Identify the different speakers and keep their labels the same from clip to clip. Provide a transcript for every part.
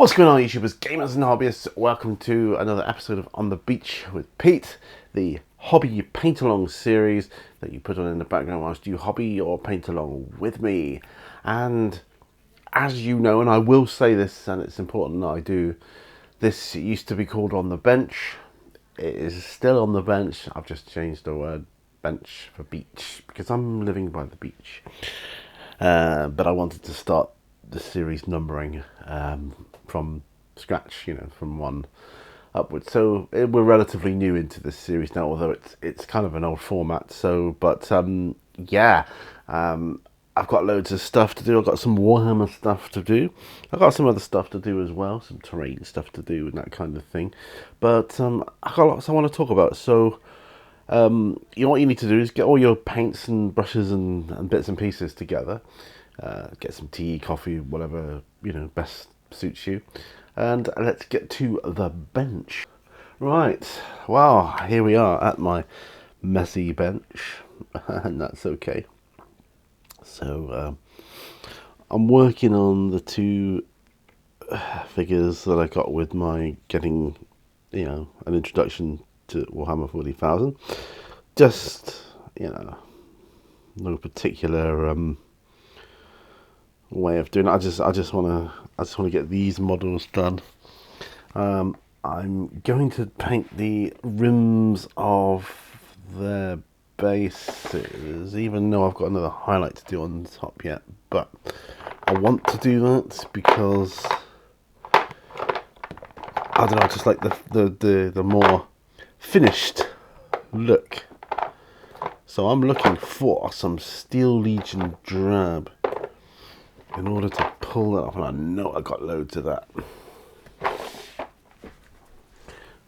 Speaker 1: What's going on, YouTubers, gamers and hobbyists? Welcome to another episode of On the Beach with Pete, the hobby paint-along series that you put on in the background whilst you hobby or paint along with me. And as you know, and I will say this, and it's important that I do, this used to be called On the Bench. It is still on the bench. I've just changed the word bench for beach because I'm living by the beach. But I wanted to start the series numbering from scratch, from one upwards. So we're relatively new into this series now, although it's kind of an old format. So, but I've got loads of stuff to do. I've got some Warhammer stuff to do. I've got some other stuff to do as well, some terrain stuff to do and that kind of thing. But I've got lots I want to talk about. So what you need to do is get all your paints and brushes and bits and pieces together. Get some tea, coffee, whatever best suits you, and let's get to the bench. Right, well, here we are at my messy bench, and that's okay. So I'm working on the two figures that I got with my getting, an introduction to Warhammer 40,000. Just, no particular way of doing it. I just want to get these models done. I'm going to paint the rims of their bases, even though I've got another highlight to do on the top yet. But I want to do that because I don't know. I just like the more finished look. So I'm looking for some Steel Legion drab in order to pull that off, and I know I got loads of that.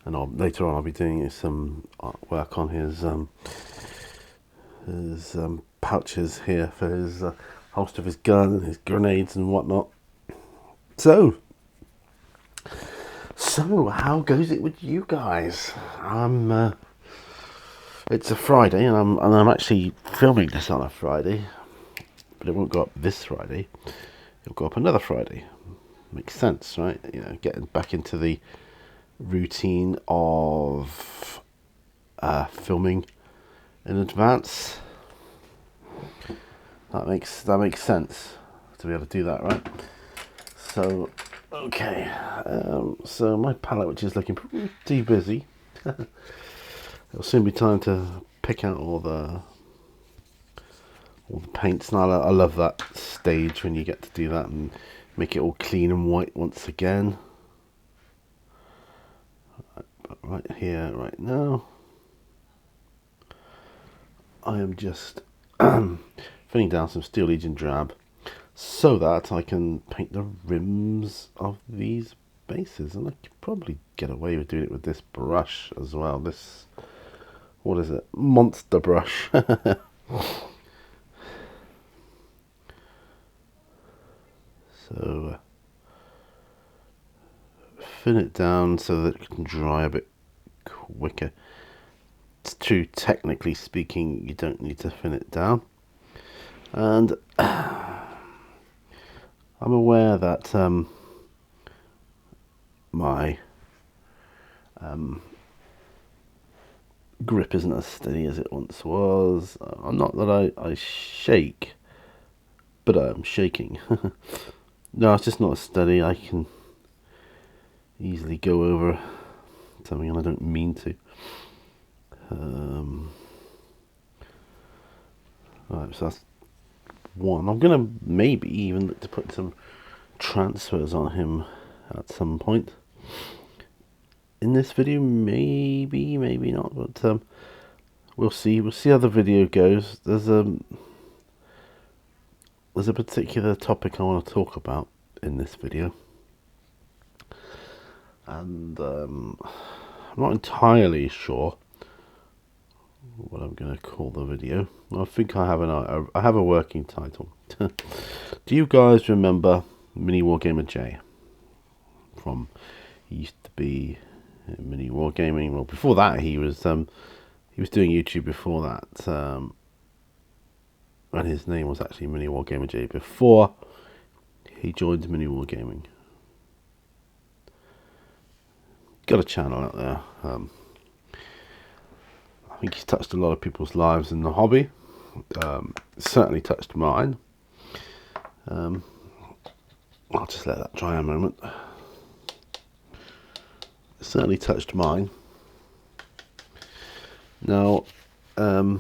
Speaker 1: And later on I'll be doing some artwork on his pouches here for his holster of his gun and his grenades and whatnot. So how goes it with you guys? It's a Friday, and I'm actually filming this on a Friday, but it won't go up this Friday. It'll go up another Friday. Makes sense, right? Getting back into the routine of filming in advance. That makes sense to be able to do that, right? So, okay. So my palette, which is looking pretty busy, it'll soon be time to pick out all the paints, and I love that stage when you get to do that and make it all clean and white once again. But right here, right now, I am just filling down some Steel Legion drab so that I can paint the rims of these bases, and I could probably get away with doing it with this brush as well. This, what is it? Monster brush. So thin it down so that it can dry a bit quicker. It's true, technically speaking, you don't need to thin it down. And I'm aware that my grip isn't as steady as it once was. Not that I shake, but I'm shaking. No, it's just not as steady. I can easily go over something, and I don't mean to. Right, so that's one. I'm gonna maybe even look to put some transfers on him at some point in this video. Maybe not, but we'll see. We'll see how the video goes. There's a particular topic I want to talk about in this video, and I'm not entirely sure what I'm going to call the video. I think I have a working title. Do you guys remember Mini Wargamer J? He used to be Mini Wargaming. Well, before that he was doing YouTube before that. And his name was actually Mini Wargamer J before he joined Mini Wargaming. got a channel out there. I think he's touched a lot of people's lives in the hobby. Certainly touched mine. I'll just let that dry a moment. Certainly touched mine. Now, I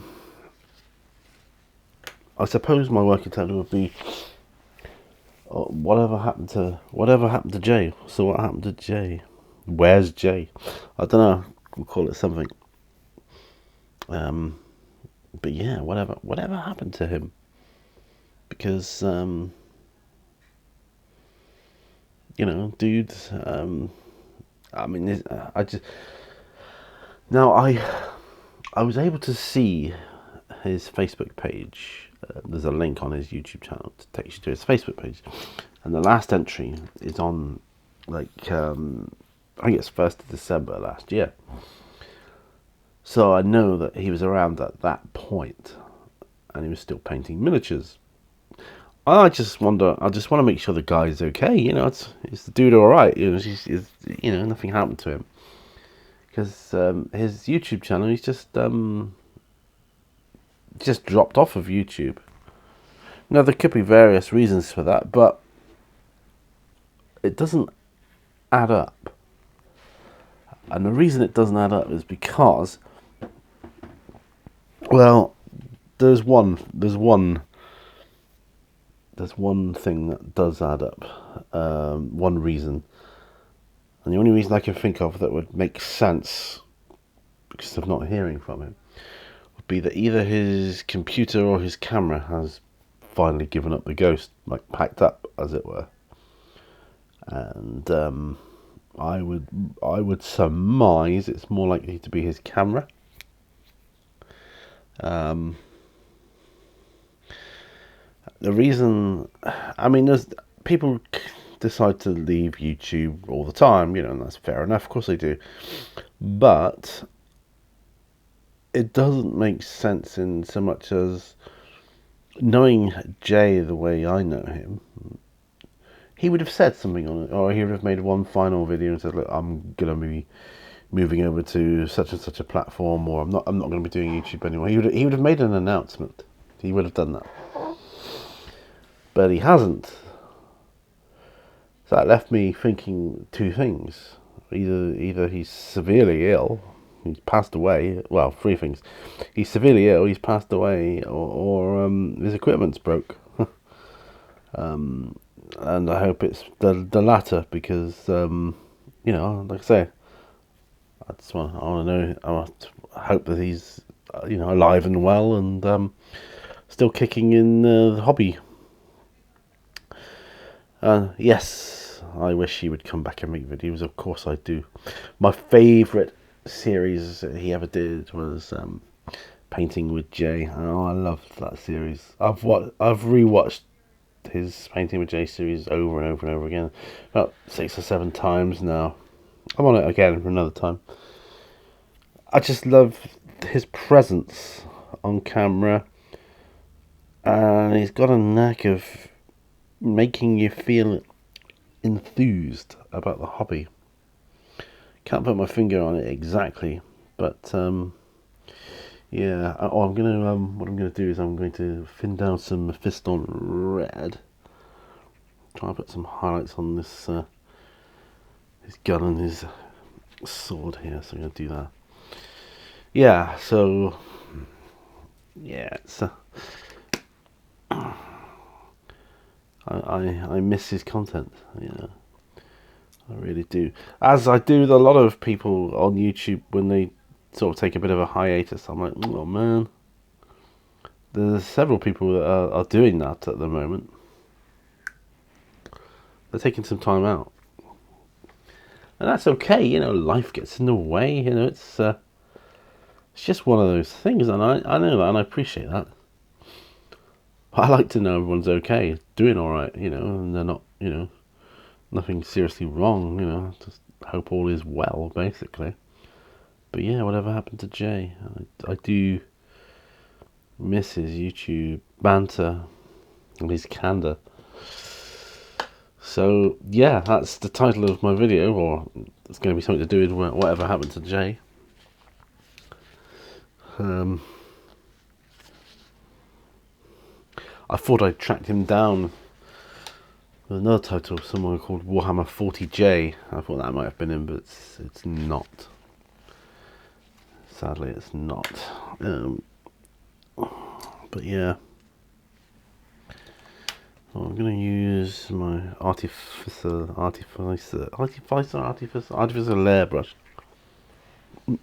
Speaker 1: suppose my working title would be whatever happened to Jay. So what happened to Jay? Where's Jay? I don't know. We'll call it something. But yeah, whatever happened to him? Because you know, dude. I mean, I just now I was able to see his Facebook page. There's a link on his YouTube channel to take you to his Facebook page, and the last entry is on like I think it's 1st of December last year. So I know that he was around at that point, and he was still painting miniatures. I just want to make sure the guy's okay. You know, is the dude all right? You know, nothing happened to him. Because his YouTube channel, he's just dropped off of YouTube. Now there could be various reasons for that, but it doesn't add up. And the reason it doesn't add up is because, well, there's one thing that does add up. One reason, and the only reason I can think of that would make sense, because of not hearing from him, would be that either his computer or his camera has finally given up the ghost, like packed up, as it were. And I would surmise it's more likely to be his camera. The reason, I mean, there's people decide to leave YouTube all the time, you know, and that's fair enough. Of course they do, but it doesn't make sense in so much as, knowing Jay the way I know him, he would have said something on it, or he would have made one final video and said, "Look, I'm gonna be moving over to such and such a platform, or I'm not going to be doing YouTube anymore." He would have made an announcement. He would have done that, but he hasn't. So that left me thinking two things: either he's severely ill, he's passed away. Well, three things: he's severely ill, he's passed away, or his equipment's broke. And I hope it's the latter, because you know, like I say, I want to know. I hope that he's you know, alive and well, and still kicking in the hobby. Yes, I wish he would come back and make videos. Of course I do. My favourite series he ever did was Painting with Jay. Oh, I loved that series. I've rewatched his Painting with Jay series over and over and over again, about 6 or 7 times now. I'm on it again for another time. I just love his presence on camera, and he's got a knack of making you feel enthused about the hobby. Can't put my finger on it exactly, but yeah. Oh, I'm gonna what I'm gonna do is I'm going to thin down some Mephiston red. Try and put some highlights on this his gun and his sword here. So I'm gonna do that. Yeah. So yeah, it's. I miss his content, you know. I really do. As I do with a lot of people on YouTube when they sort of take a bit of a hiatus. I'm like, oh man. There's several people that are doing that at the moment. They're taking some time out. And that's okay, you know, life gets in the way, you know, it's just one of those things, and I know that, and I appreciate that. I like to know everyone's okay, doing alright, you know, and they're not, you know, nothing seriously wrong, you know, just hope all is well, basically. But yeah, whatever happened to Jay? I do miss his YouTube banter and his candour. So yeah, that's the title of my video, or it's going to be something to do with whatever happened to Jay. I thought I tracked him down with another title, someone called Warhammer 40J. I thought that might have been him, but it's not. Sadly, it's not. But yeah. Well, I'm going to use my Artificer Lair brush. I'll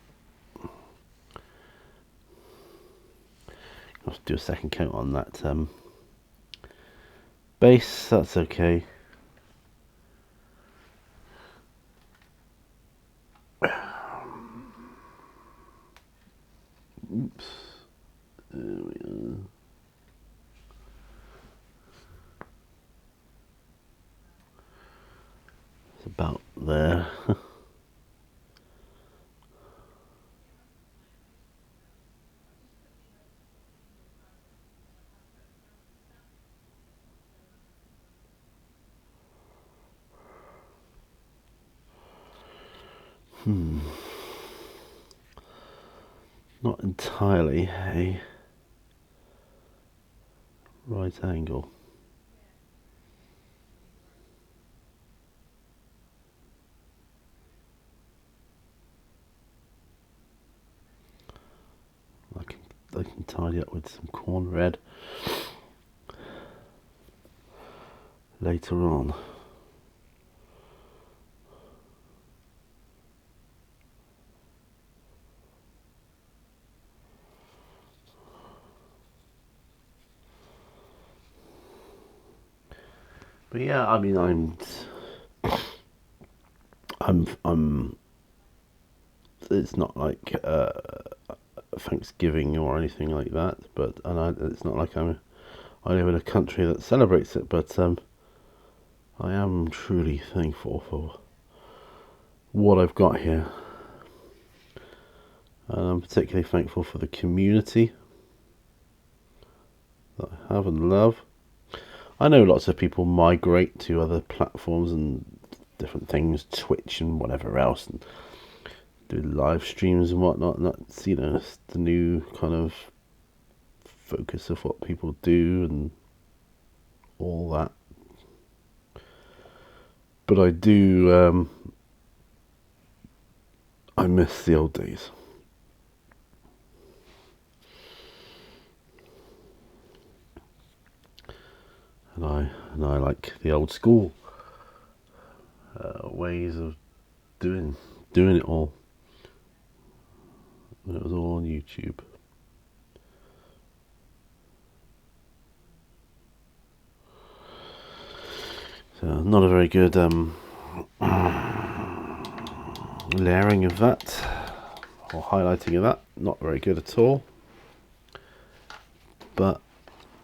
Speaker 1: have to do a second coat on that base. That's okay. Oops. There we are. It's about there. Not entirely a right angle. I can tidy up with some corn red later on. But yeah, I mean, I'm. It's not like Thanksgiving or anything like that, but it's not like I live in a country that celebrates it. But I am truly thankful for what I've got here, and I'm particularly thankful for the community that I have and love. I know lots of people migrate to other platforms and different things, Twitch and whatever else, and do live streams and whatnot, and that's, you know, it's the new kind of focus of what people do and all that. But I do, I miss the old days. And I like the old school ways of doing it all. And it was all on YouTube. So not a very good layering of that or highlighting of that. Not very good at all. But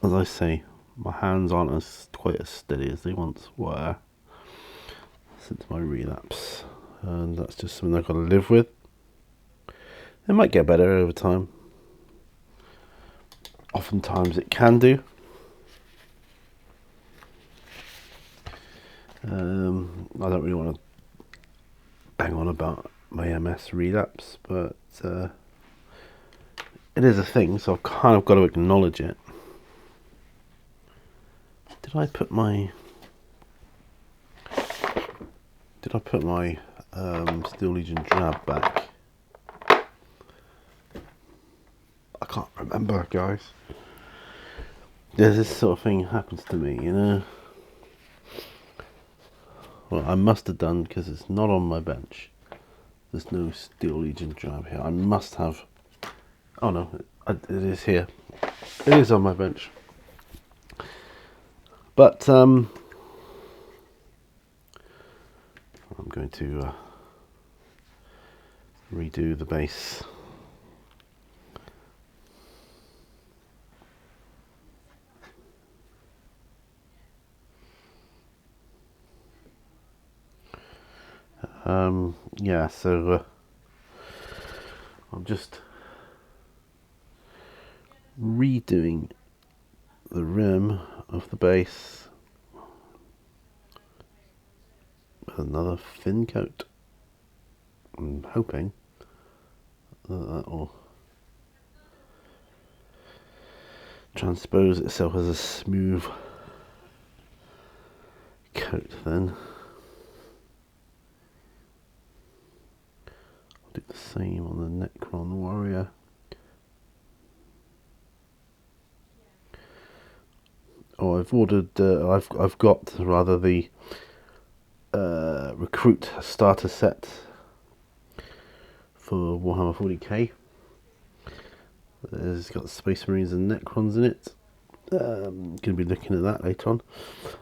Speaker 1: as I say, my hands aren't quite as steady as they once were since my relapse, and that's just something I've got to live with. It might get better over time. Oftentimes it can do. I don't really want to bang on about my MS relapse, but it is a thing, so I've kind of got to acknowledge it. Did I put my Steel Legion drab back? I can't remember, guys. Yeah, this sort of thing happens to me, you know. Well, I must have done, because it's not on my bench. There's no Steel Legion drab here. I must have. Oh no, it is here. It is on my bench. But I'm going to redo the base. Yeah, so I'm just redoing the rim of the base with another thin coat. I'm hoping that will transpose itself as a smooth coat then. I'll do the same on the Necron Warrior. Oh, I've ordered, I've got rather the Recruit starter set for Warhammer 40k. It's got Space Marines and Necrons in it. Going to be looking at that later on.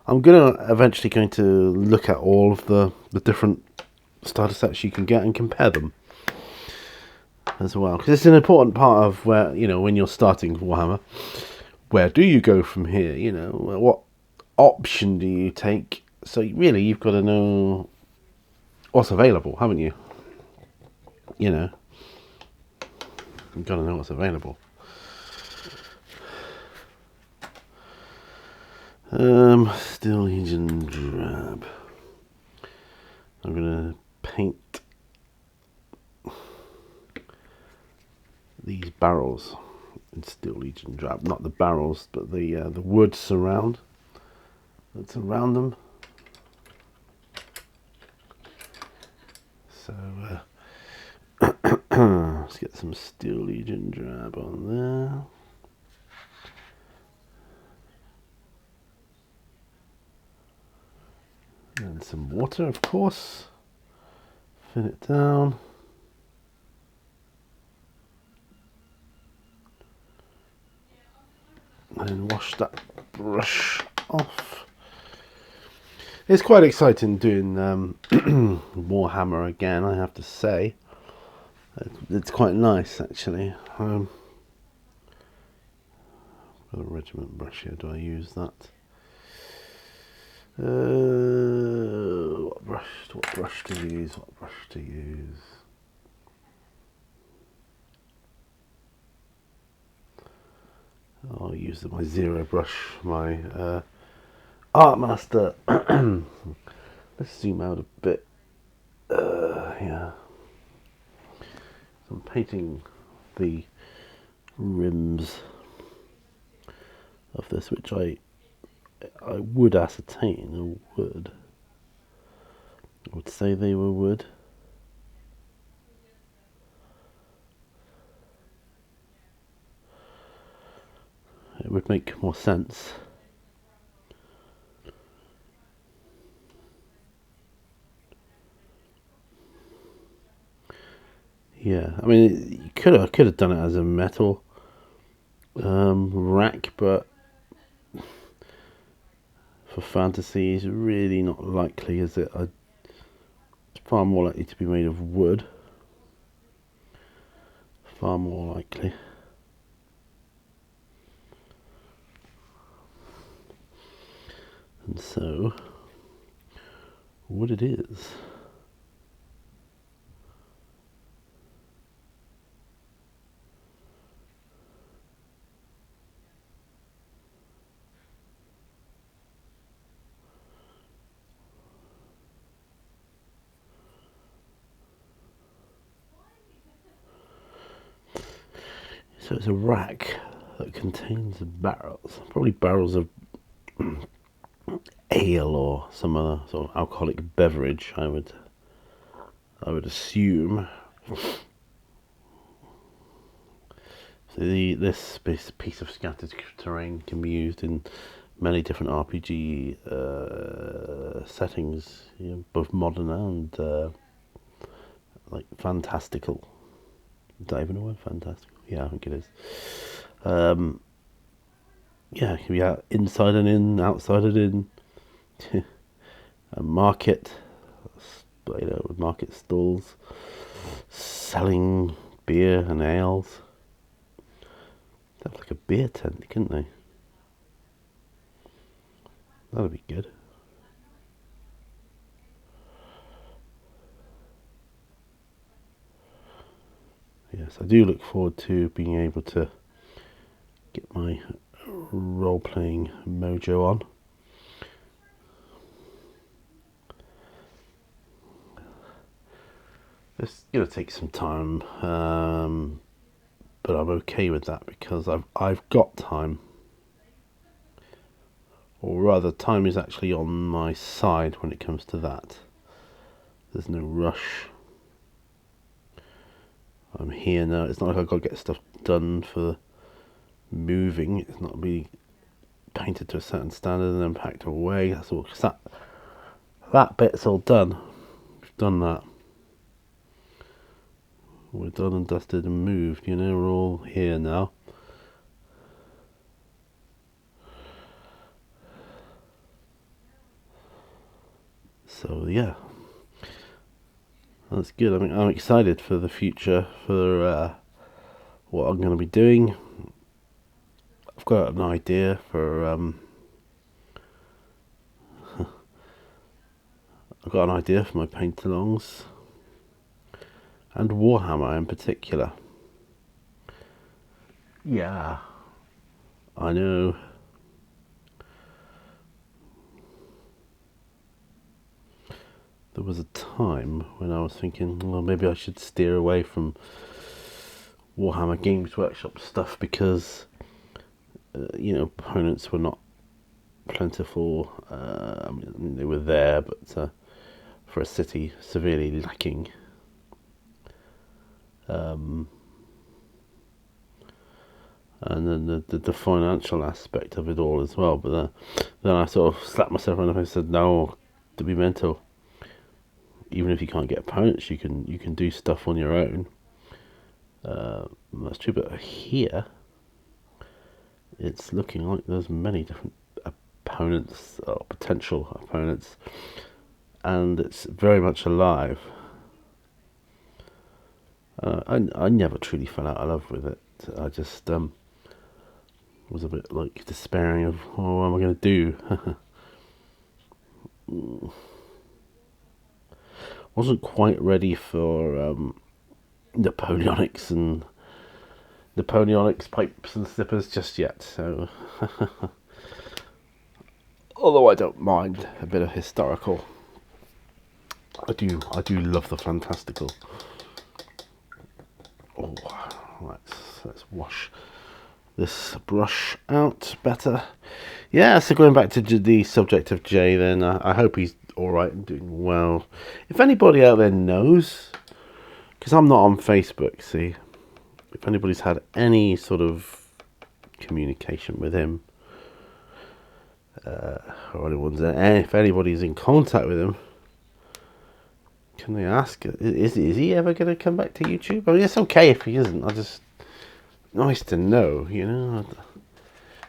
Speaker 1: I'm eventually going to look at all of the different starter sets you can get and compare them as well, because it's an important part of where, you know, when you're starting Warhammer, where do you go from here? You know, what option do you take? So really, you've got to know what's available, haven't you? You know, you've got to know what's available. Steel Legion Drab. I'm gonna paint these barrels in Steel Legion Drab. Not the barrels, but the wood surround that's around them. So let's get some Steel Legion Drab on there. And some water, of course. Fill it down. And then wash that brush off. It's quite exciting doing Warhammer again, I have to say. It's quite nice, actually. Got a regiment brush here. Do I use that? What brush to use? What brush to use? I'll use my Zero brush, my Art Master. Let's zoom out a bit. Yeah. So I'm painting the rims of this, which I would ascertain are wood. I would say they were wood. It would make more sense. Yeah, I mean, you could have done it as a metal rack, but for fantasy, it's really not likely, is it? It's far more likely to be made of wood. Far more likely. And so, what it is. So it's a rack that contains barrels, probably barrels of ale or some other sort of alcoholic beverage. I would assume. So this piece of scattered terrain can be used in many different RPG settings, you know, both modern and like fantastical. Is that even a word? Fantastical? Yeah, I think it is. Yeah, it can be out inside and in, outside and in. A market, you know, with market stalls selling beer and ales. They'd have like a beer tent, couldn't they? That'd be good. Yes, I do look forward to being able to get my role-playing mojo on. It's gonna take some time, but I'm okay with that because I've got time, or rather, time is actually on my side when it comes to that. There's no rush. I'm here now. It's not like I've got to get stuff done for moving. It's not be painted to a certain standard and then packed away. That's all. Cause that bit's all done. We've done that. We're done and dusted and moved. You know, we're all here now. So yeah, that's good. I mean, I'm excited for the future, for what I'm going to be doing. I've got an idea for I've got an idea for my paint-alongs and Warhammer in particular. Yeah, I know. There was a time when I was thinking, well, maybe I should steer away from Warhammer Games Workshop stuff because, opponents were not plentiful. I mean, they were there, but for a city severely lacking. And then the financial aspect of it all as well. But then I sort of slapped myself on the face and said, no, to be mental. Even if you can't get opponents, you can do stuff on your own. That's true, but here it's looking like there's many different opponents or potential opponents, and it's very much alive. I never truly fell out of love with it. I just was a bit like despairing of, oh, what am I going to do? Wasn't quite ready for Napoleonics and Napoleonics pipes and slippers just yet. So, although I don't mind a bit of historical, I do love the fantastical. Oh, let's wash this brush out better. Yeah, so going back to the subject of Jay, then I hope he's all right and doing well. If anybody out there knows, because I'm not on Facebook, see, if anybody's had any sort of communication with him, or anyone's there, if anybody's in contact with him, can they ask, is he ever going to come back to YouTube? I mean, it's okay if he isn't. Nice to know, you know.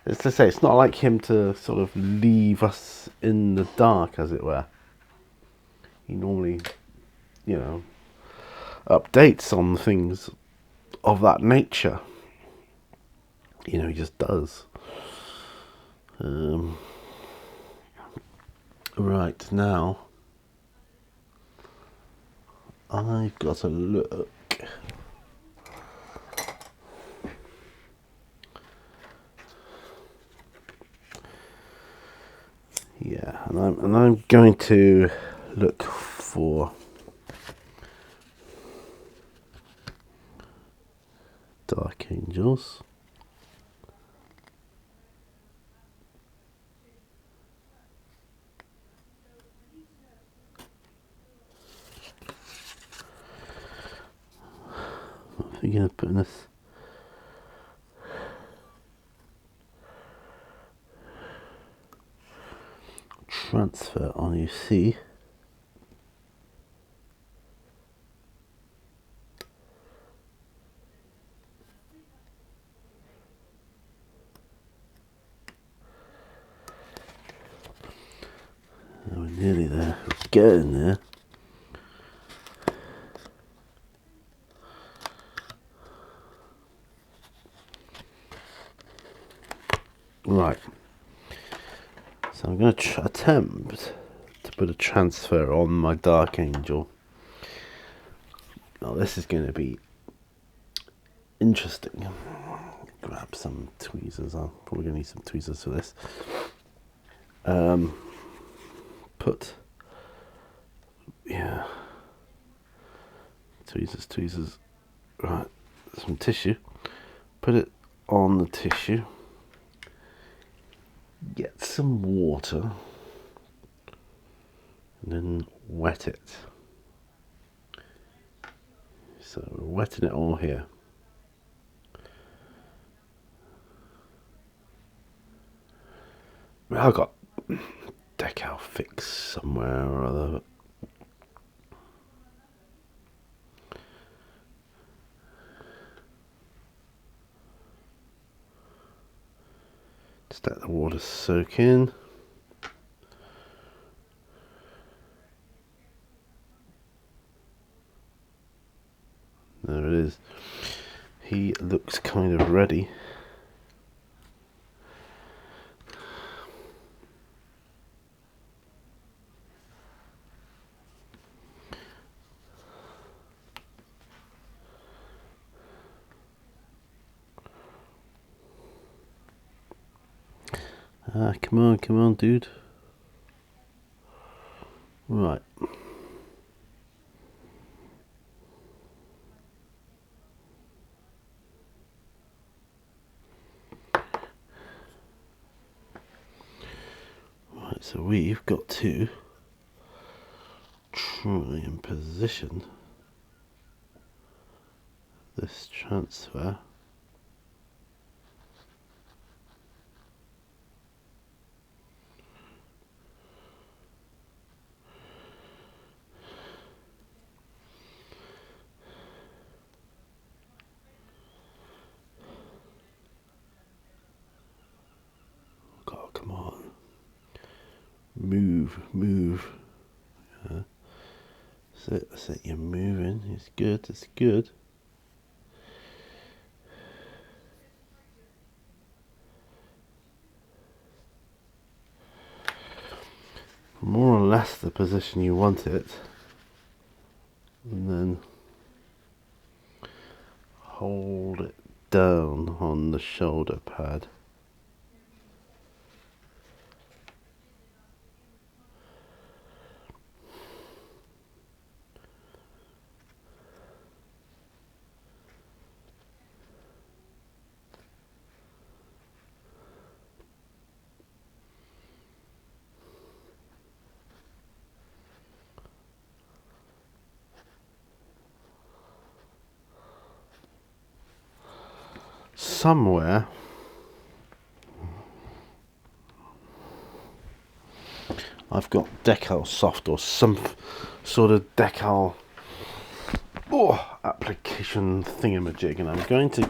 Speaker 1: It's to say, it's not like him to sort of leave us in the dark, as it were. He normally, updates on things of that nature. He just does. Right, now I've got a look. Yeah, and I'm going to look for Dark Angels. I'm thinking of putting this transfer on, you see. Oh, we're nearly there. We're getting there. Right. So I'm going to attempt to put a transfer on my Dark Angel. Now this is going to be interesting. Grab some tweezers. I'm probably going to need some tweezers for this. Tweezers. Right, some tissue. Put it on the tissue. Get some water. And then wet it. So we're wetting it all here. I've got decal fix somewhere or other. Just let the water soak in. There it is. He looks kind of ready. Come on, dude. Right. Right, so we've got to try and position this transfer come on. Move. Yeah. That's it, you're moving. It's good. More or less the position you want it. And then hold it down on the shoulder pad. Somewhere I've got decal soft or some sort of decal application thingamajig, and I'm going to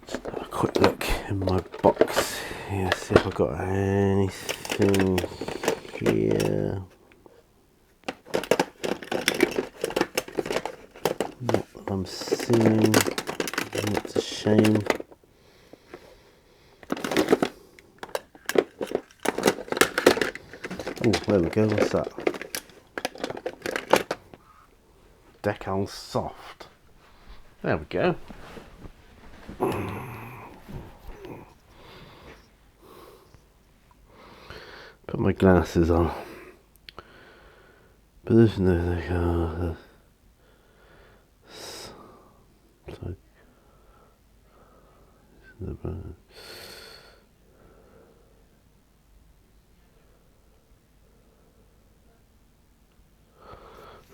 Speaker 1: just have a quick look in my box here, see if I've got anything here. Not that I'm seeing. It's a shame. Oh, there we go. What's that? Decal soft. There we go. Put my glasses on. Position the decal.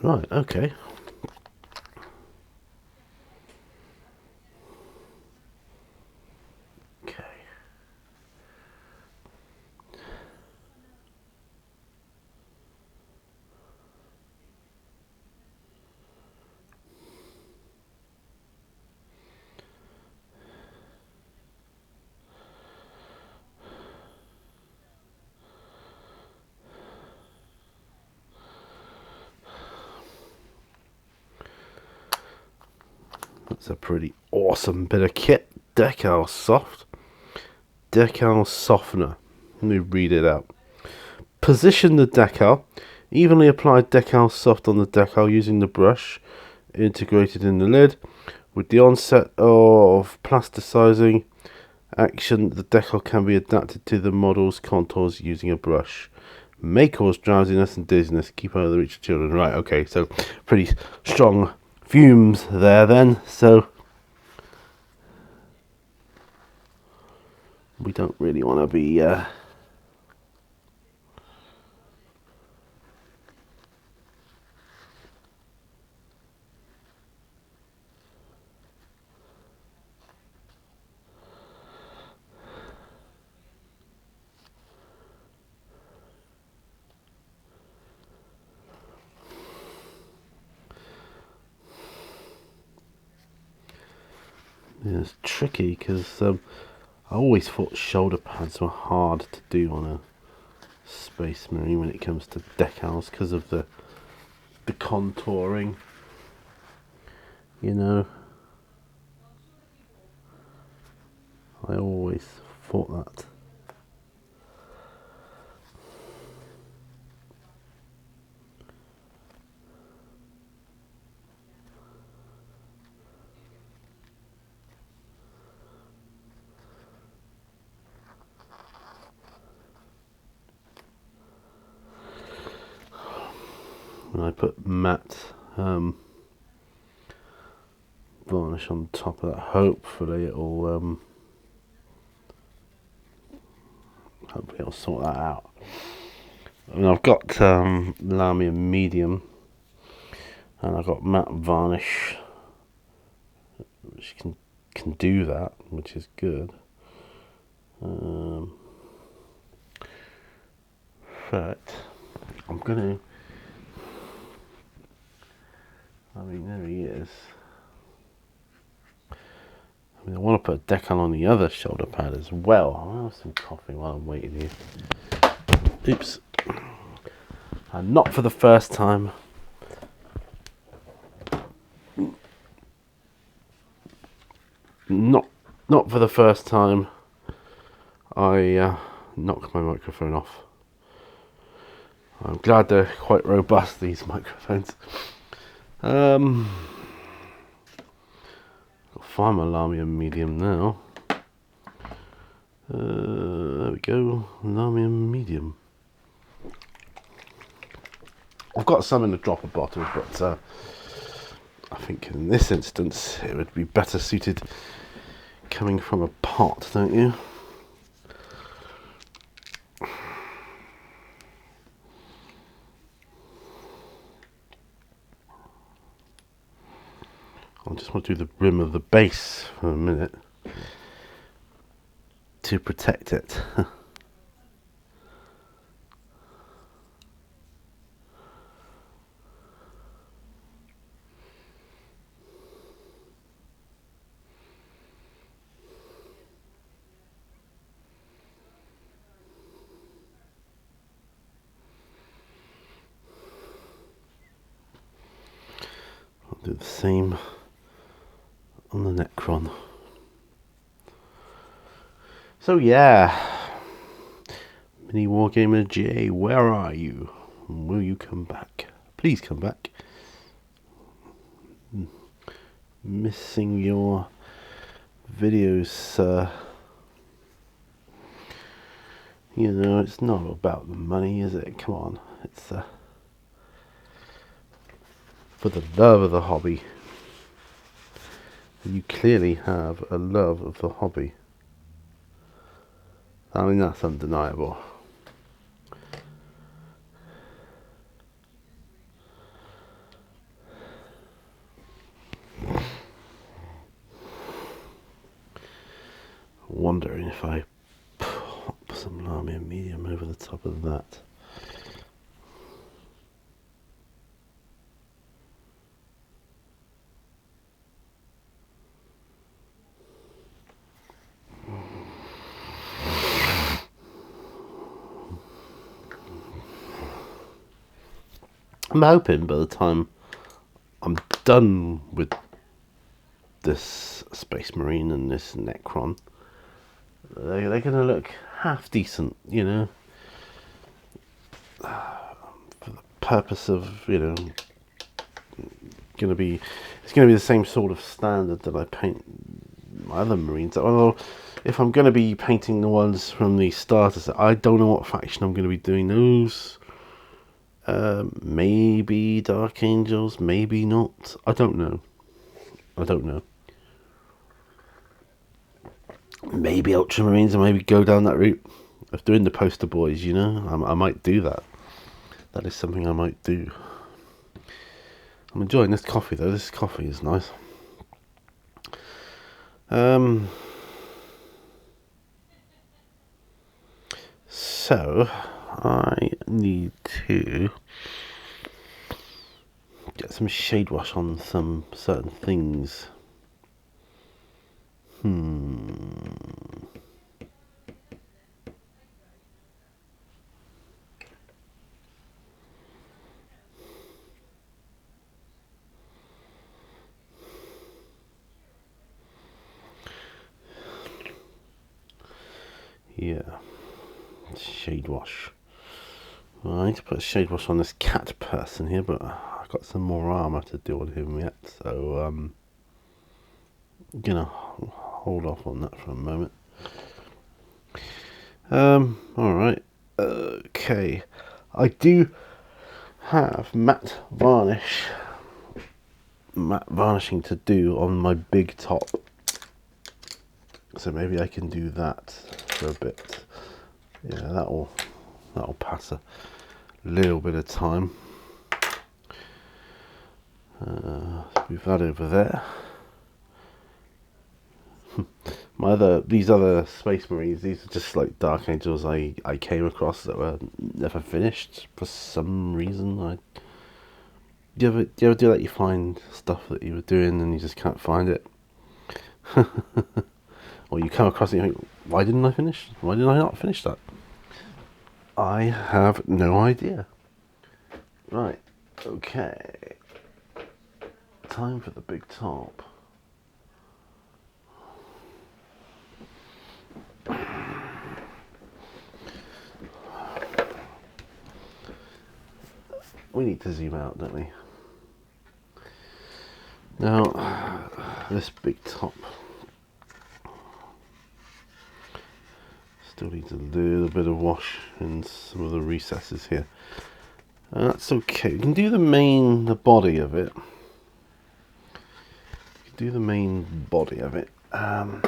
Speaker 1: Right, okay. Okay. That's a pretty awesome bit of kit. Decal soft. Decal softener. Let me read it out. Position the decal. Evenly apply decal soft on the decal using the brush integrated in the lid. With the onset of plasticizing action, the decal can be adapted to the model's contours using a brush. may cause drowsiness and dizziness. Keep out of the reach of children. Right, okay, so pretty strong fumes there then. So we don't really want to be it's tricky because I always thought shoulder pads were hard to do on a Space Marine when it comes to decals because of the contouring, you know. I always thought that. When I put matte varnish on top of that, hopefully it'll sort that out. And I've got Lahmian medium, and I've got matte varnish, which can do that, which is good. But I'm gonna. I mean, there he is. I mean, I want to put a decal on the other shoulder pad as well. I'll have some coffee while I'm waiting here. Oops. And not for the first time. Not for the first time. I knocked my microphone off. I'm glad they're quite robust, these microphones. I'll find my Lahmian medium now. There we go, Lahmian medium. I've got some in the dropper bottle, but I think in this instance it would be better suited coming from a pot, don't you? I just want to do the rim of the base for a minute to protect it. I'll do the same on the Necron. So yeah, Mini Wargamer J, where are you? Will you come back? Please come back. Missing your videos, sir. You know, it's not about the money, is it? Come on, it's for the love of the hobby. You clearly have a love of the hobby. I mean, that's undeniable. Wondering if I pop some Lahmian medium over the top of that. I'm hoping by the time I'm done with this Space Marine and this Necron, they're going to look half decent, you know, for the purpose of, you know, it's going to be the same sort of standard that I paint my other Marines. Although if I'm going to be painting the ones from the starter set, I don't know what faction I'm going to be doing those. Maybe Dark Angels, maybe not. I don't know. Maybe Ultramarines, and maybe go down that route of doing the poster boys, you know. I might do that. That is something I might do. I'm enjoying this coffee though. This coffee is nice. So I need to get some shade wash on some certain things. Yeah, shade wash. I need to put a shade wash on this cat person here, but I've got some more armour to do on him yet, so I'm gonna hold off on that for a moment. Alright, okay. I do have matte varnishing to do on my big top, so maybe I can do that for a bit. Yeah, that'll pass a little bit of time. Move that over there. These other Space Marines, these are just like Dark Angels I came across that were never finished for some reason. Do you ever do that? You find stuff that you were doing and you just can't find it, or you come across it and you think, why didn't I finish? Why did I not finish that? I have no idea. Right, okay. Time for the big top. We need to zoom out, don't we? Now, this big top still needs a little bit of wash in some of the recesses here. That's okay. You can do the body of it. I'm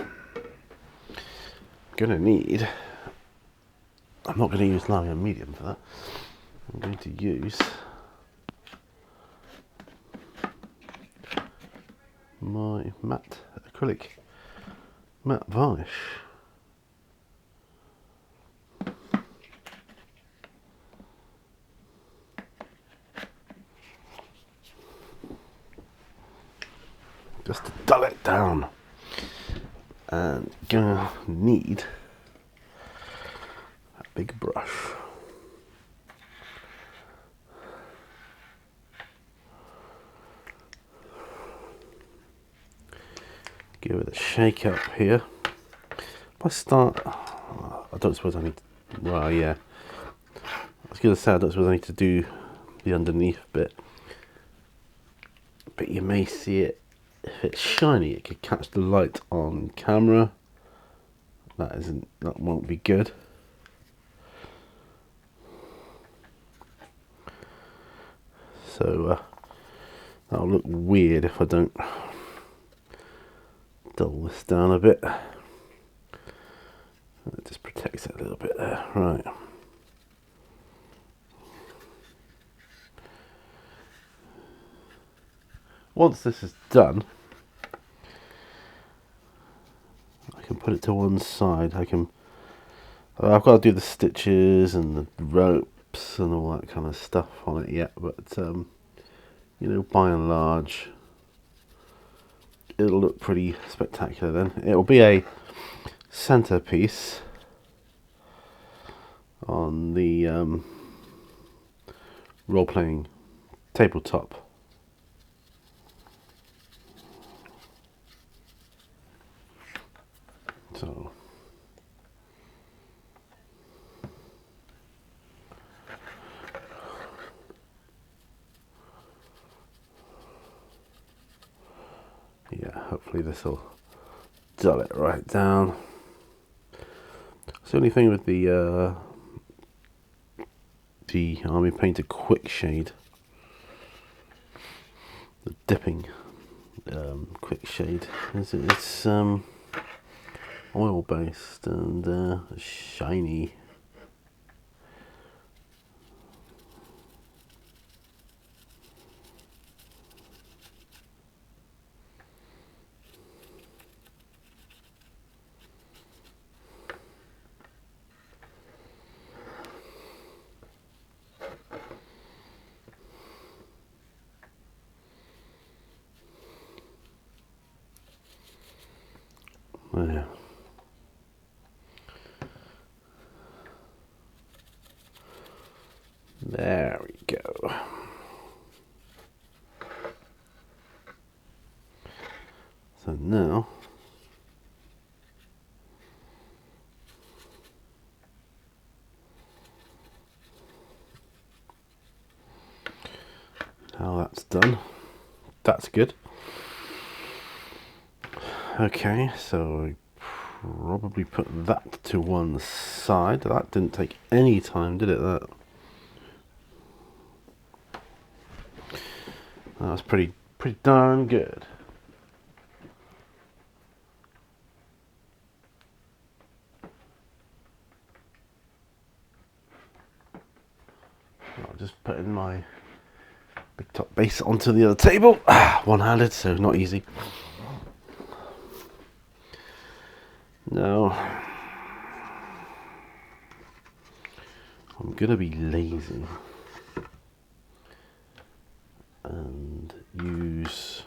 Speaker 1: gonna need. I'm not going to use Lamium Medium for that. I'm going to use my matte acrylic matte varnish. Just to dull it down. And gonna need a big brush. Give it a shake up here. If I start, I don't suppose I need to, well, yeah. I was going to say, I don't suppose I need to do the underneath bit. But you may see it, if it's shiny, it could catch the light on camera. That won't be good. So that'll look weird if I don't dull this down a bit. It just protects it a little bit there. Right. Once this is done, I can put it to one side. I've got to do the stitches and the ropes and all that kind of stuff on it yet, but you know, by and large, it'll look pretty spectacular then. It'll be a centerpiece on the role-playing tabletop. So yeah, hopefully this will dull it right down. It's the only thing with the Army Painter Quick Shade, the dipping Quick Shade, is it's oil based and shiny. There. There we go. So now that's done. That's good. Okay, so I probably put that to one side. That didn't take any time, did it? That was pretty darn good. I'll just put in my big top base onto the other table. One-handed, so not easy. Now, I'm gonna be lazy and use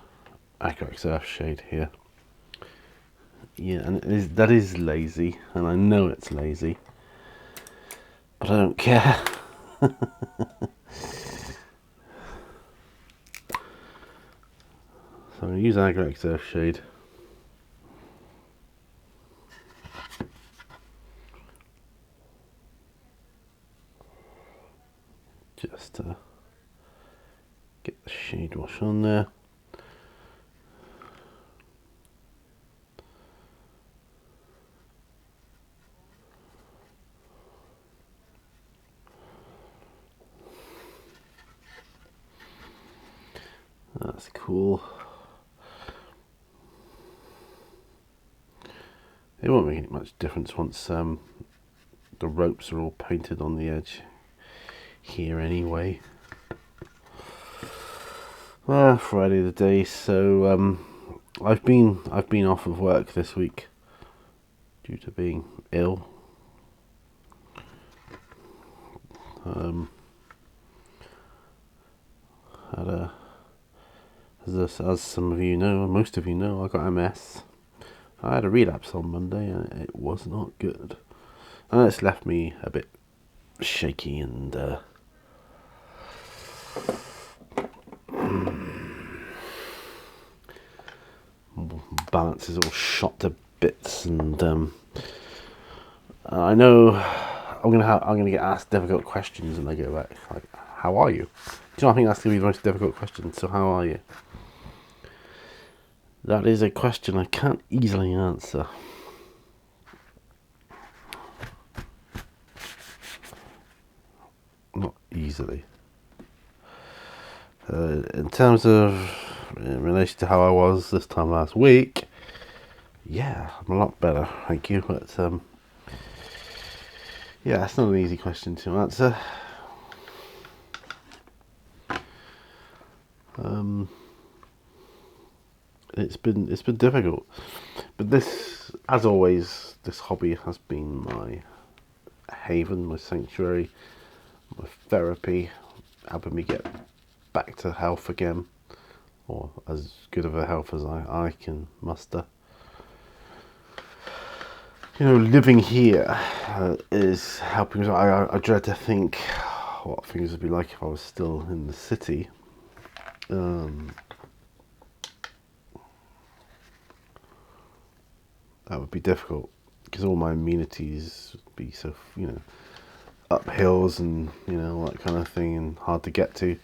Speaker 1: Agrax Earthshade here. Yeah, and that is lazy, and I know it's lazy, but I don't care. So I'm gonna use Agrax Earthshade. Just to get the shade wash on there. That's cool. It won't make much difference once the ropes are all painted on the edge here anyway. Friday the day, so I've been off of work this week due to being ill. As some of you know, most of you know, I got MS. I had a relapse on Monday and it was not good. And it's left me a bit shaky and balance is all shot to bits, and I know I'm gonna get asked difficult questions and I go back like, how are you? Do you know, I think that's gonna be the most difficult question. So how are you? That is a question I can't easily answer. Not easily. In terms of in relation to how I was this time last week, yeah, I'm a lot better, thank you. But yeah, it's not an easy question to answer. It's been difficult, but this, as always, this hobby has been my haven, my sanctuary, my therapy, helping me get back to health again, or as good of a health as I can muster. You know, living here is helping. I dread to think what things would be like if I was still in the city. That would be difficult because all my amenities would be so, you know, up hills and, you know, all that kind of thing, and hard to get to.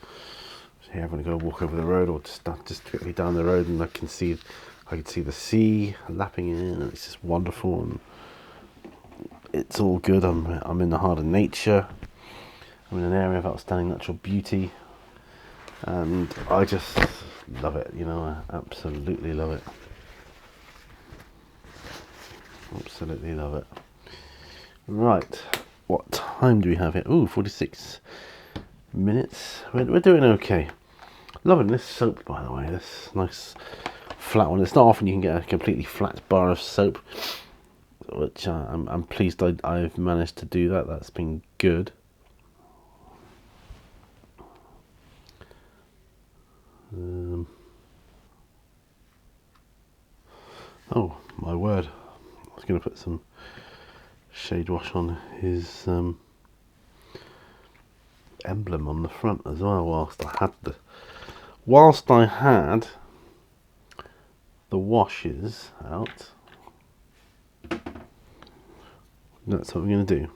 Speaker 1: So here I'm going to go walk over the road, or just quickly down the road, and I can see the sea lapping in, and it's just wonderful. And it's all good. I'm in the heart of nature. I'm in an area of outstanding natural beauty, and I just love it. You know, I absolutely love it. Absolutely love it. Right, what time do we have here? Ooh, 46 minutes. We're doing okay. Loving this soap, by the way. This nice flat one. It's not often you can get a completely flat bar of soap, which I'm pleased I've managed to do that. That's been good. Oh my word! I was going to put some shade wash on his emblem on the front as well. Whilst I had the washes out. That's what we're going to do.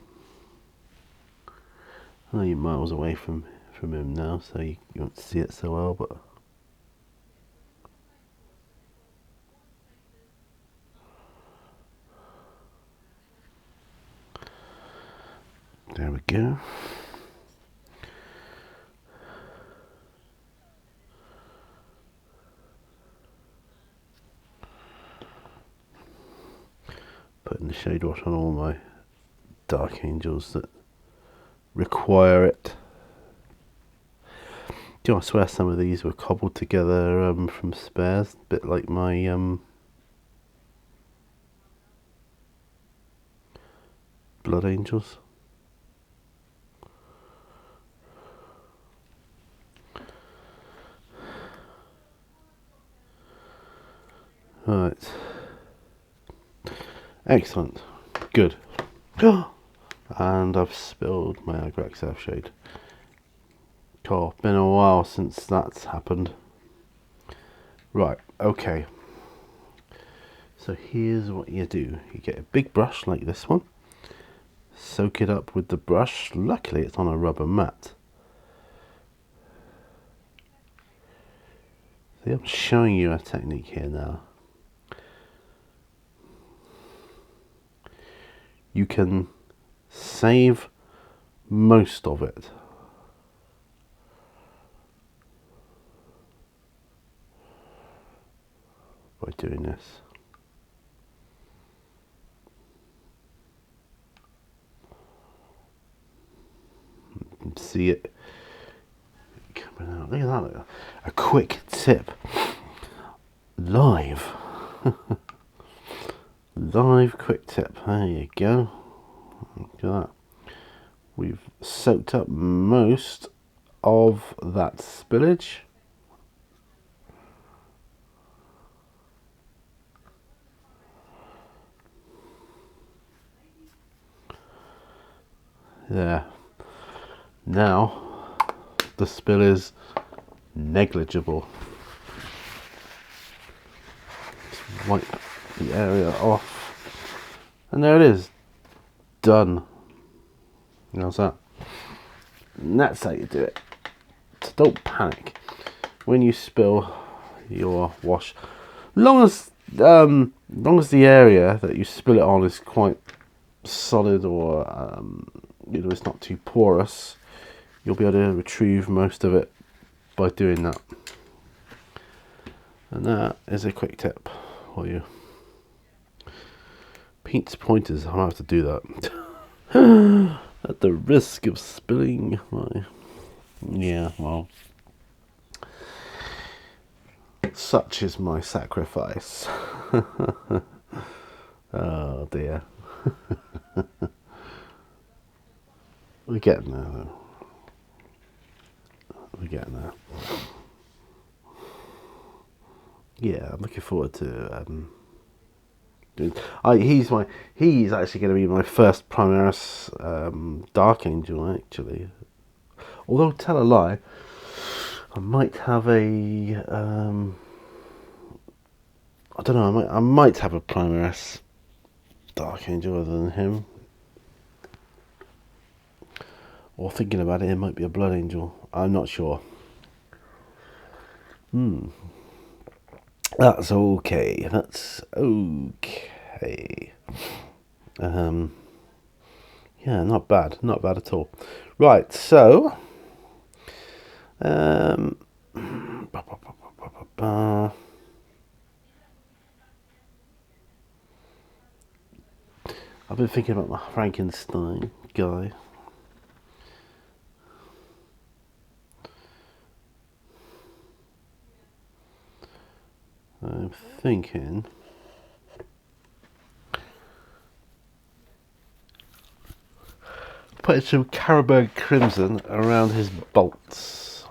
Speaker 1: I know you're miles away from him now, so you won't see it so well, but there we go. Putting the shade wash on all my Dark Angels that require it. Do you know, I swear some of these were cobbled together from spares, a bit like my Blood Angels. Right. Excellent. Good. And I've spilled my Agrax shade. Oh, been a while since that's happened. Right, okay. So here's what you do. You get a big brush like this one. Soak it up with the brush. Luckily it's on a rubber mat. See, I'm showing you a technique here now. You can save most of it. By doing this. You can see it coming out. Look at that. Look at that. A quick tip. Live. Live quick tip. There you go. Look at that. We've soaked up most of that spillage. There. Now the spill is negligible. Just wipe the area off, and there it is. Done. How's that? And that's how you do it. So don't panic when you spill your wash. Long as the area that you spill it on is quite solid, or you know, it's not too porous, you'll be able to retrieve most of it by doing that. And that is a quick tip for you. Pete's pointers, I'm going to have to do that. At the risk of spilling my... Yeah, well... Such is my sacrifice. Oh dear. We're getting there though. We're getting there. Yeah, I'm looking forward to doing... he's actually going to be my first Primaris Dark Angel, actually. Although, tell a lie, I might have a I don't know, I might have a Primaris Dark Angel other than him. Or thinking about it, it might be a Blood Angel. I'm not sure. That's okay. That's okay. Yeah, not bad at all. Right, so um, ba, ba, ba, ba, ba, ba, ba. I've been thinking about my Frankenstein guy. I'm thinking putting some Carroburg Crimson around his bolts.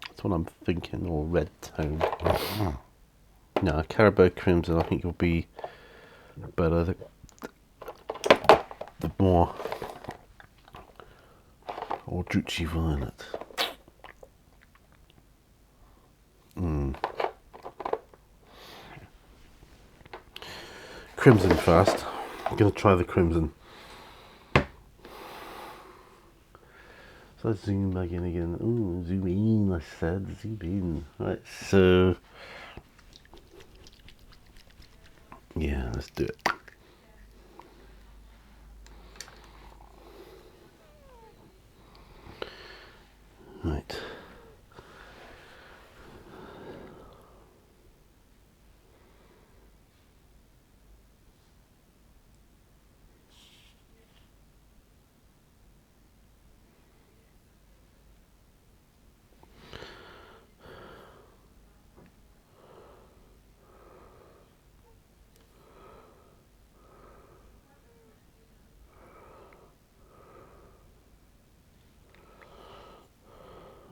Speaker 1: That's what I'm thinking, or red tone. No, Carroburg Crimson I think will be better. The more or Drucci Violet. Crimson first. I'm going to try the Crimson. So let's zoom back in again. Ooh, zoom in, I said. Zoom in. Right, so... yeah, let's do it. Right.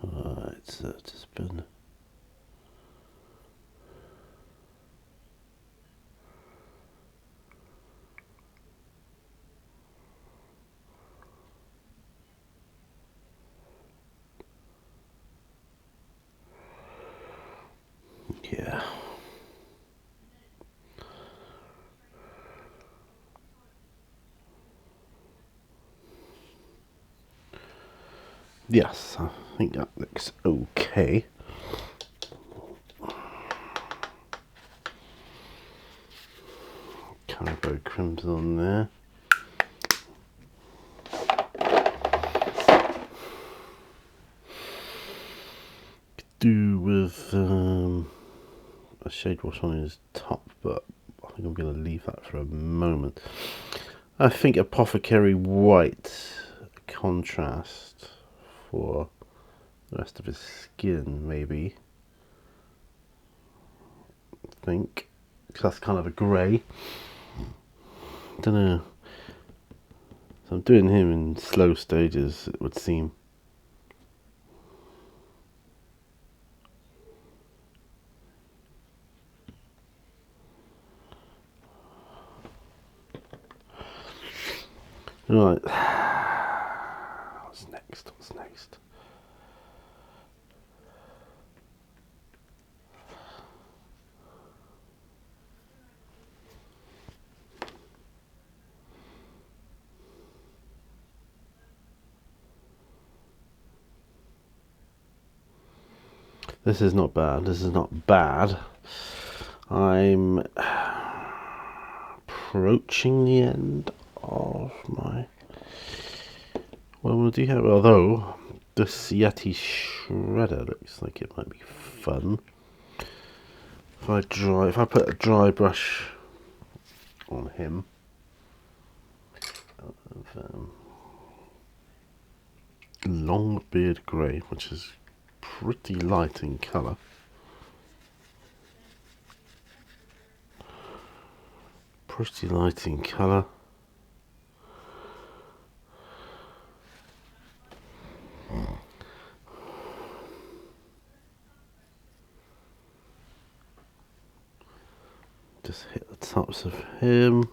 Speaker 1: Right, so just been... yeah. Yes, I think that looks okay. Carroburg Crimson on there. Do with a shade wash on his top, but I think I'm going to leave that for a moment. I think Apothecary White contrast for the rest of his skin, maybe. I think, because that's kind of a grey. Don't know. So I'm doing him in slow stages, it would seem. Right. What's next? What's next? This is not bad. This is not bad. I'm approaching the end of my... well, do you have... although this Yeti Shredder looks like it might be fun. If I put a dry brush on him of Longbeard Grey, which is pretty light in colour. Pretty light in colour. Just hit the tops of him.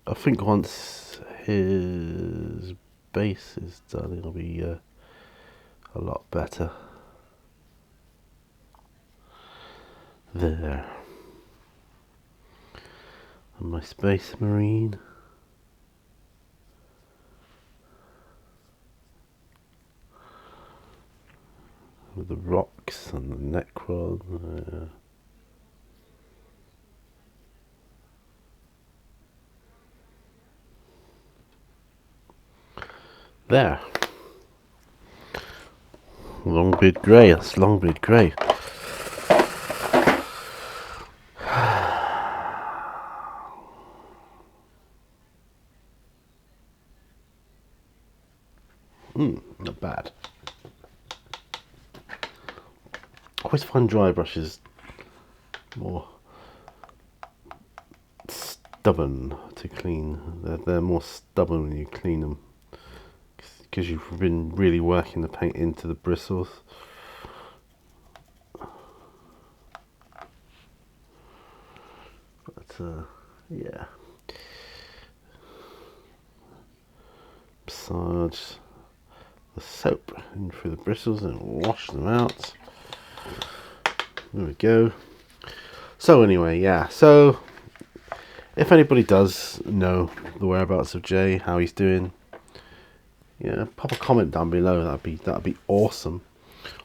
Speaker 1: I think once his base is done, it'll be a lot better. There. And my Space Marine. With the rocks and the Necron. There. Longbeard Grey, that's Longbeard Grey. Not bad. I always find dry brushes more stubborn to clean. They're more stubborn when you clean them because you've been really working the paint into the bristles. But yeah, massage the soap in through the bristles and wash them out. There we go. So anyway, yeah, so if anybody does know the whereabouts of Jay, how he's doing, yeah, pop a comment down below. That'd be awesome.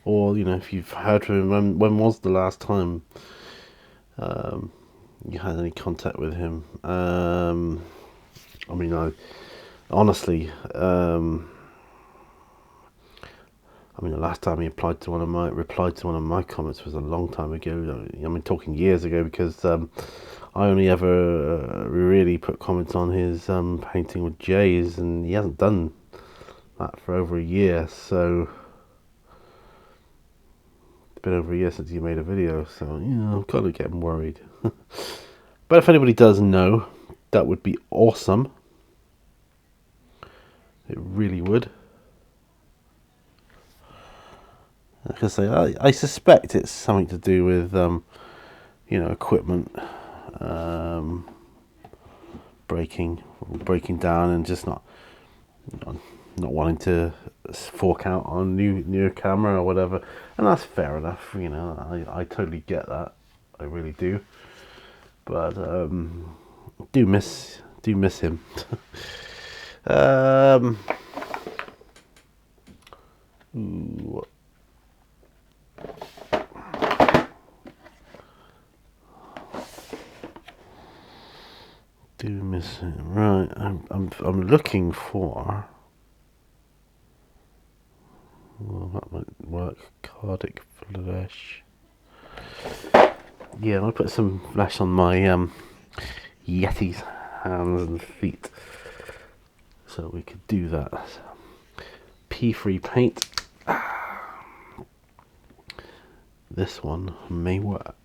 Speaker 1: Or if you've heard from him, when was the last time you had any contact with him? I mean, honestly, the last time he replied to one of my comments was a long time ago. I mean, talking years ago, because I only ever really put comments on his painting with Jay's, and he hasn't done that for over a year. So it's been over a year since he made a video. So I'm kind of getting worried. But if anybody does know, that would be awesome. It really would. Like I say, I suspect it's something to do with equipment breaking down, and just not wanting to fork out on new camera or whatever, and that's fair enough. I totally get that. I really do. But do miss him. Ooh. Do miss him. Right, I'm looking for. Well, that might work. Cardic flesh. Yeah, I'll put some flesh on my Yeti's hands and feet, so we could do that. P3 paint. This one may work.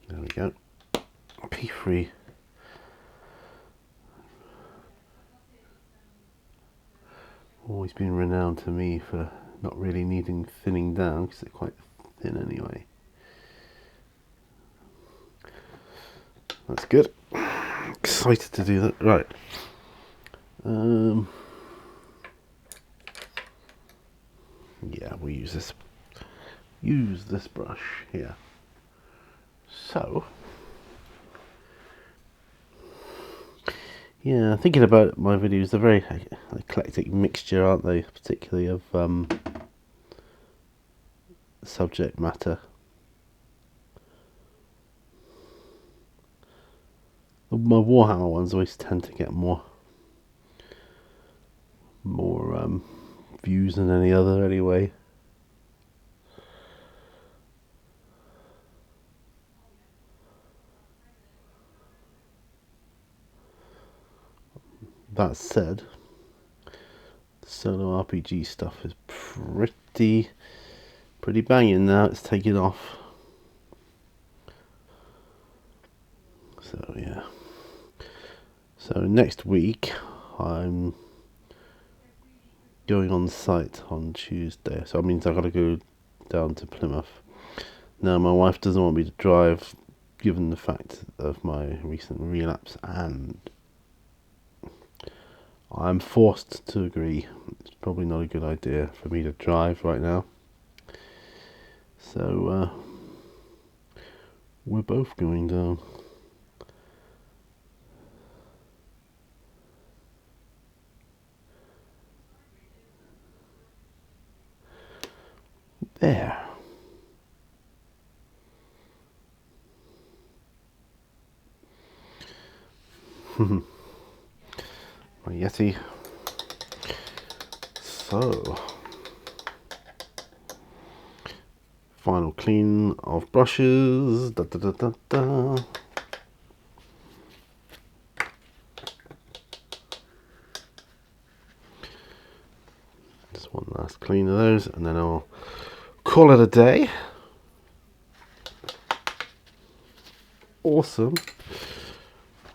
Speaker 1: There we go. P3. Always been renowned to me for not really needing thinning down, because they're quite thin anyway. That's good. Excited to do that. Right. Yeah, we'll use this brush here. So, yeah, thinking about my videos, they're very eclectic mixture, aren't they? Particularly of subject matter. My Warhammer ones always tend to get more views than any other anyway. That said, the solo RPG stuff is pretty banging now. It's taking off. So yeah. So next week I'm going on site on Tuesday. So that means I've got to go down to Plymouth. Now my wife doesn't want me to drive, given the fact of my recent relapse, and I'm forced to agree. It's probably not a good idea for me to drive right now. So we're both going down. There. My Yeti. So, final clean of brushes. Da, da, da, da, da. Just one last clean of those, and then I'll call it a day. Awesome.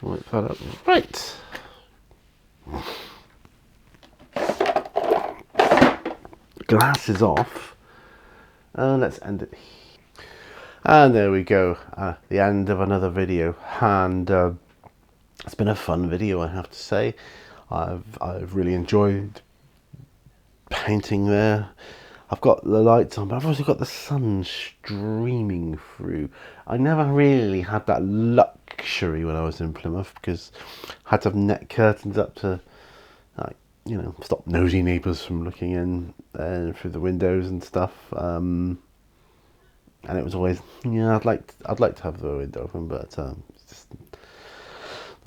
Speaker 1: Wipe that up. Right. Glass is off. Let's end it. And there we go. The end of another video. And it's been a fun video, I have to say. I've really enjoyed painting there. I've got the lights on, but I've also got the sun streaming through. I never really had that luxury when I was in Plymouth, because I had to have net curtains up to, like, you know, stop nosy neighbours from looking in through the windows and stuff. And it was always, yeah, I'd like to have the window open, but it's just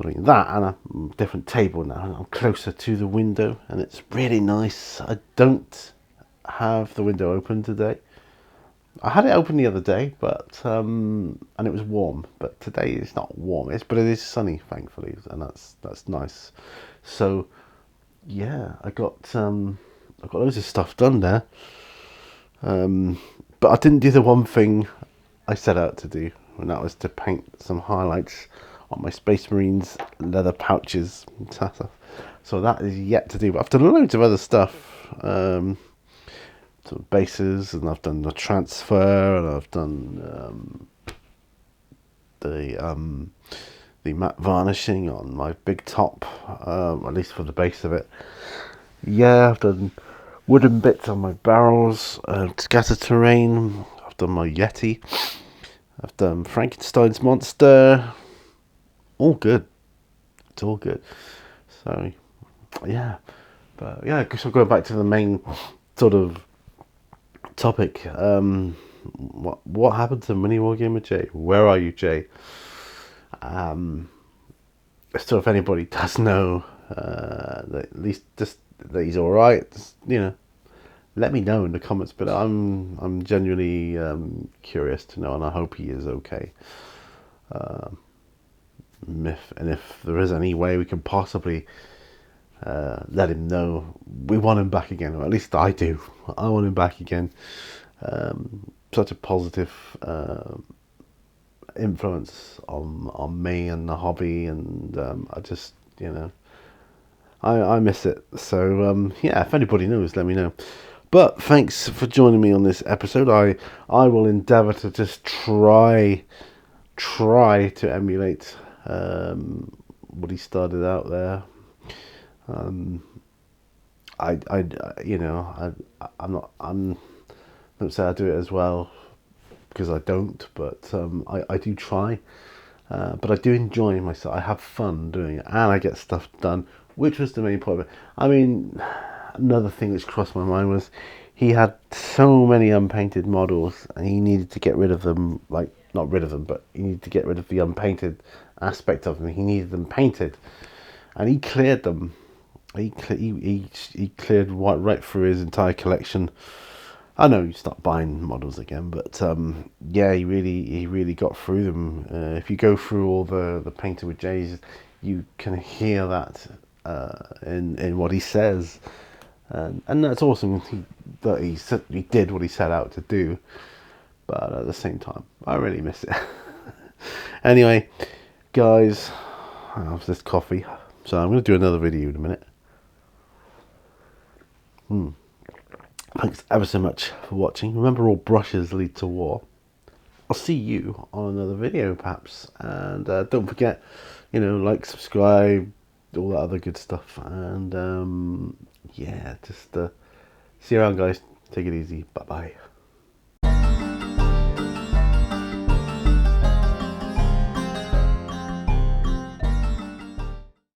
Speaker 1: doing that. And a different table now. I'm closer to the window, and it's really nice. I don't have the window open today. I had it open the other day, but and it was warm. But today it's not warm. But it is sunny, thankfully, and that's nice. So yeah, I got loads of stuff done there. But I didn't do the one thing I set out to do, and that was to paint some highlights on my Space Marines leather pouches. So that is yet to do. But I've done loads of other stuff. Sort of bases, and I've done the transfer, and I've done the matte varnishing on my big top, at least for the base of it. Yeah, I've done wooden bits on my barrels, scatter terrain. I've done my Yeti. I've done Frankenstein's monster. All good. It's all good. So yeah, but yeah, so going back to the main sort of topic. What happened to Mini Wargamer Jay? Where are you, Jay? So if anybody does know, at least just that he's all right, just, you know, let me know in the comments. But I'm genuinely curious to know, and I hope he is okay. If there is any way we can possibly let him know we want him back again, or at least I do. I want him back again. Such a positive influence on me and the hobby, and I just, you know, I miss it. So yeah, if anybody knows, let me know. But thanks for joining me on this episode. I will endeavour to just try to emulate what he started out there. I'm don't say I do it as well, because I don't, but I do try. But I do enjoy myself. I have fun doing it, and I get stuff done, which was the main point of it. I mean, another thing that's crossed my mind was he had so many unpainted models, and he needed to get rid of them. Like, not rid of them, but he needed to get rid of the unpainted aspect of them. He needed them painted, and he cleared them. He cleared right through his entire collection. I know you start buying models again, but yeah, he really got through them. If you go through all the Painting with Jays, you can hear that in what he says, and that's awesome. He did what he set out to do, but at the same time, I really miss it. Anyway, guys, I have this coffee, so I'm going to do another video in a minute. Thanks ever so much for watching. Remember, all brushes lead to war. I'll see you on another video, perhaps. And don't forget, you know, like, subscribe, all that other good stuff. And yeah, just see you around, guys. Take it easy. Bye-bye.